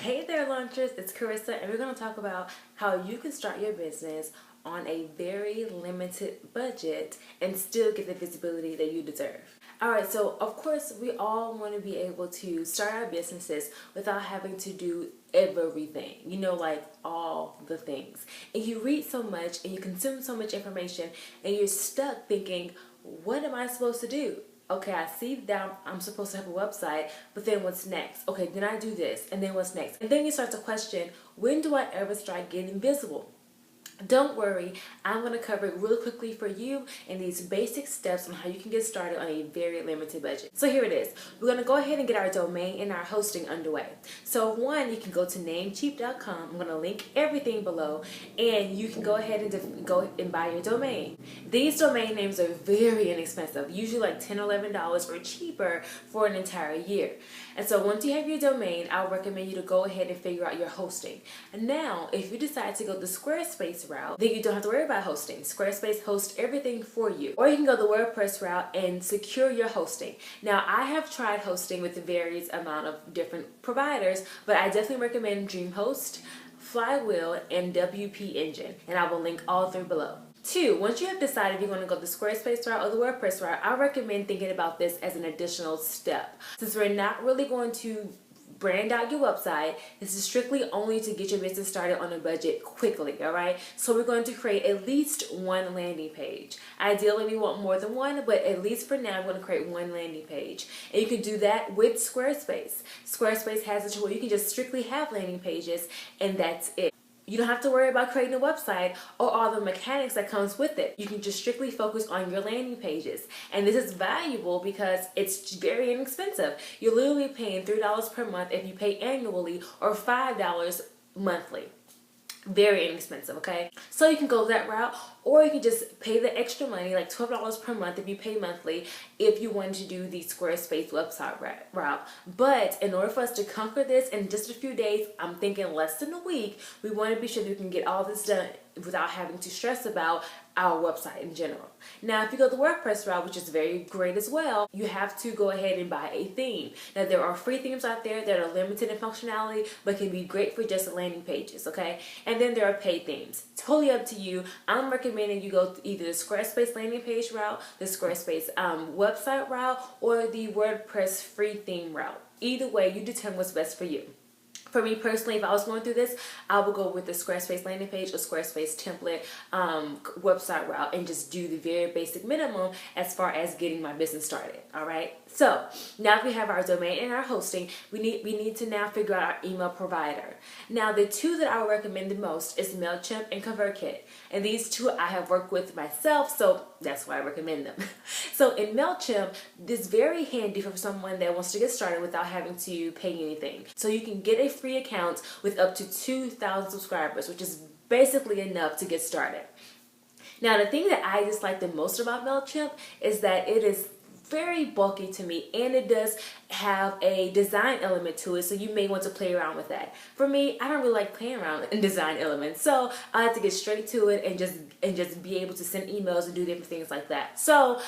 Hey there, launchers, it's Caressa, and we're going to talk about how you can start your business on a very limited budget and still get the visibility that you deserve. Alright, so of course we all want to be able to start our businesses without having to do everything, like all the things. And you read so much and you consume so much information and you're stuck thinking, what am I supposed to do? Okay, I see that I'm supposed to have a website, but then what's next? Okay, then I do this, and then what's next? And then you start to question, when do I ever start getting visible? Don't worry, I'm going to cover it really quickly for you in these basic steps on how you can get started on a very limited budget. So here it is. We're going to go ahead and get our domain and our hosting underway. So one, you can go to namecheap.com. I'm going to link everything below, and you can go ahead and go and buy your domain. These domain names are very inexpensive, usually like $10 or $11 or cheaper for an entire year. And so once you have your domain, I'll recommend you to go ahead and figure out your hosting. And now, if you decide to go the Squarespace route, then you don't have to worry about hosting. Squarespace hosts everything for you. Or you can go the WordPress route and secure your hosting. Now, I have tried hosting with a various amount of different providers, but I definitely recommend DreamHost, Flywheel, and WP Engine. And I will link all three below. Two, once you have decided if you're going to go the Squarespace route or the WordPress route, I recommend thinking about this as an additional step. Since we're not really going to brand out your website, this is strictly only to get your business started on a budget quickly, alright? So we're going to create at least one landing page. Ideally, we want more than one, but at least for now, we're going to create one landing page. And you can do that with Squarespace. Squarespace has a tool where you can just strictly have landing pages, and that's it. You don't have to worry about creating a website or all the mechanics that comes with it. You can just strictly focus on your landing pages. And this is valuable because it's very inexpensive. You're literally paying $3 per month if you pay annually, or $5 monthly. Very inexpensive, okay? So you can go that route, or you can just pay the extra money, like $12 per month if you pay monthly, if you wanted to do the Squarespace website route. But in order for us to conquer this in just a few days, I'm thinking less than a week, we want to be sure that we can get all this done without having to stress about our website in general. Now, if you go the WordPress route, which is very great as well, you have to go ahead and buy a theme. Now, there are free themes out there that are limited in functionality, but can be great for just landing pages, okay? And then there are paid themes. Totally up to you. I'm recommending you go either the Squarespace landing page route, the Squarespace website route, or the WordPress free theme route. Either way, you determine what's best for you. For me personally, if I was going through this, I would go with the Squarespace landing page or Squarespace template website route and just do the very basic minimum as far as getting my business started. All right. So now that we have our domain and our hosting, we need to now figure out our email provider. Now, the two that I would recommend the most is MailChimp and ConvertKit. And these two I have worked with myself, so that's why I recommend them. So in MailChimp, this is very handy for someone that wants to get started without having to pay anything. So you can get a free account with up to 2,000 subscribers, which is basically enough to get started. Now, the thing that I dislike the most about MailChimp is that it is very bulky to me, and it does have a design element to it, so you may want to play around with that. For me, I don't really like playing around in design elements, so I have to get straight to it and just be able to send emails and do different things like that. So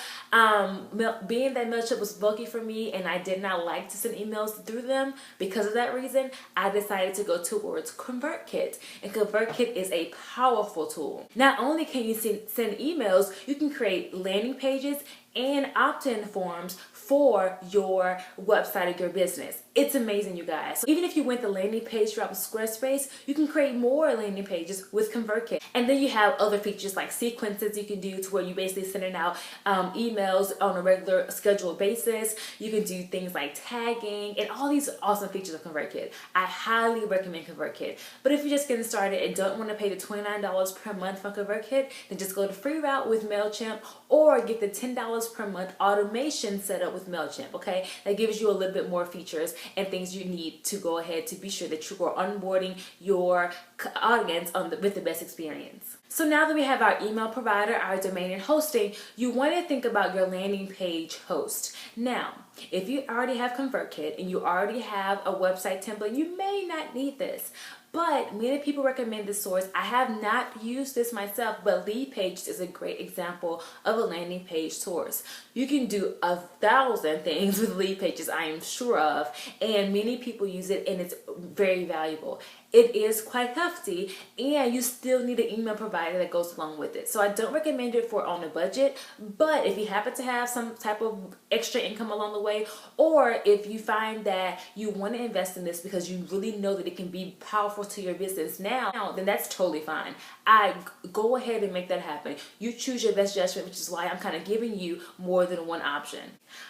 being that MailChimp was bulky for me and I did not like to send emails through them, because of that reason, I decided to go towards ConvertKit. And ConvertKit is a powerful tool. Not only can you send emails, you can create landing pages and opt-in forms for your website or your business. It's amazing, you guys. So even if you went the landing page route with Squarespace, you can create more landing pages with ConvertKit. And then you have other features like sequences you can do, to where you basically sending out emails on a regular scheduled basis. You can do things like tagging and all these awesome features of ConvertKit. I highly recommend ConvertKit. But if you're just getting started and don't want to pay the $29 per month for ConvertKit, then just go the free route with MailChimp, or get the $10 per month automation set up with MailChimp, okay? That gives you a little bit more features and things you need to go ahead to be sure that you are onboarding your audience with the best experience. So now that we have our email provider, our domain and hosting, you want to think about your landing page host. Now, if you already have ConvertKit and you already have a website template, you may not need this. But many people recommend this source. I have not used this myself, but Leadpages is a great example of a landing page source. You can do 1,000 things with Leadpages, I am sure of, and many people use it and it's very valuable. It is quite hefty, and you still need an email provider that goes along with it. So I don't recommend it for on a budget, but if you happen to have some type of extra income along the way, or if you find that you want to invest in this because you really know that it can be powerful to your business now, then that's totally fine. I go ahead and make that happen. You choose your best judgment, which is why I'm kind of giving you more than one option.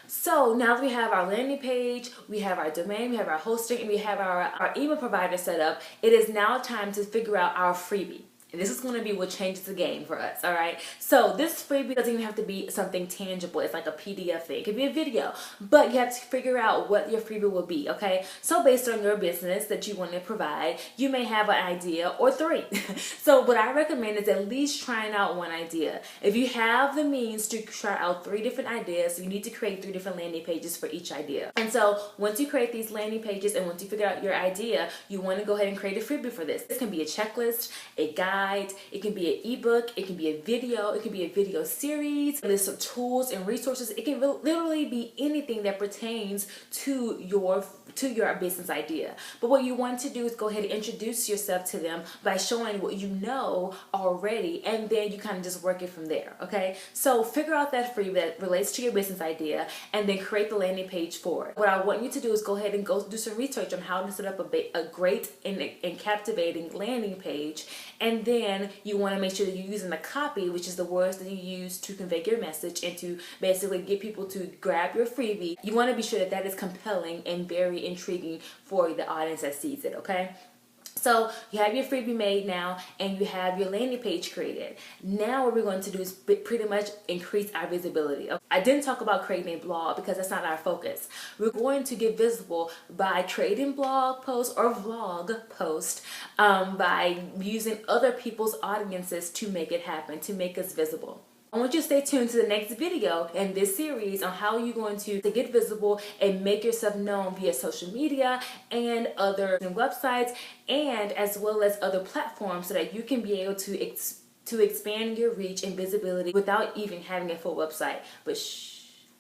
So now that we have our landing page, we have our domain, we have our hosting, and we have our email provider set up, it is now time to figure out our freebie. And this is going to be what changes the game for us, all right? So this freebie doesn't even have to be something tangible. It's like a PDF thing. It could be a video, but you have to figure out what your freebie will be, okay? So based on your business that you want to provide, you may have an idea or three. So what I recommend is at least trying out one idea. If you have the means to try out 3 different ideas, you need to create 3 different landing pages for each idea. And so once you create these landing pages and once you figure out your idea, you want to go ahead and create a freebie for this. This can be a checklist, a guide, it can be an ebook, it can be a video, it can be a video series, a list of tools and resources. It can literally be anything that pertains to your business idea. But what you want to do is go ahead and introduce yourself to them by showing what you know already, and then you kind of just work it from there, okay? So figure out that freebie that relates to your business idea and then create the landing page for it. What I want you to do is go ahead and go do some research on how to set up a great and captivating landing page, and then you want to make sure that you're using the copy, which is the words that you use to convey your message and to basically get people to grab your freebie. You want to be sure that that is compelling and very intriguing for the audience that sees it, okay? So you have your freebie made now and you have your landing page created. Now what we're going to do is pretty much increase our visibility. I didn't talk about creating a blog because that's not our focus. We're going to get visible by creating blog posts or vlog posts by using other people's audiences to make it happen, to make us visible. I want you to stay tuned to the next video in this series on how you're going to get visible and make yourself known via social media and other websites, and as well as other platforms, so that you can be able to expand your reach and visibility without even having a full website. But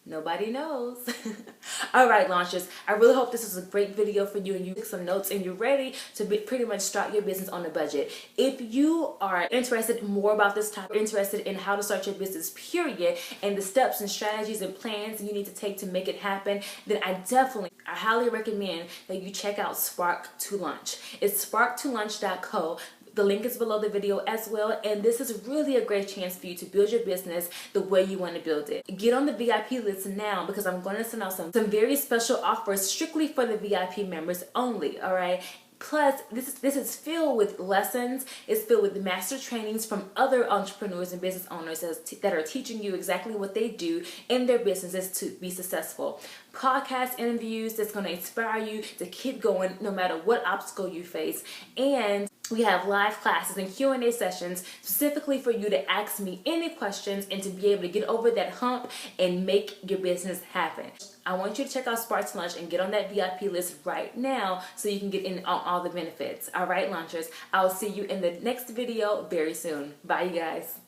nobody knows. All right, launchers, I really hope this is a great video for you and you took some notes and you're ready to pretty much start your business on a budget. If you are interested more about this topic, interested in how to start your business period, and the steps and strategies and plans you need to take to make it happen, then I highly recommend that you check out Spark to Launch. It's spark2launch.co. The link is below the video as well, and this is really a great chance for you to build your business the way you want to build it. Get on the VIP list now because I'm going to send out some very special offers strictly for the VIP members only, all right? Plus, this is filled with lessons. It's filled with master trainings from other entrepreneurs and business owners that are teaching you exactly what they do in their businesses to be successful. Podcast interviews that's going to inspire you to keep going no matter what obstacle you face. And we have live classes and Q&A sessions specifically for you to ask me any questions and to be able to get over that hump and make your business happen. I want you to check out Spark to Launch and get on that VIP list right now so you can get in on all the benefits. All right, launchers, I'll see you in the next video very soon. Bye, you guys.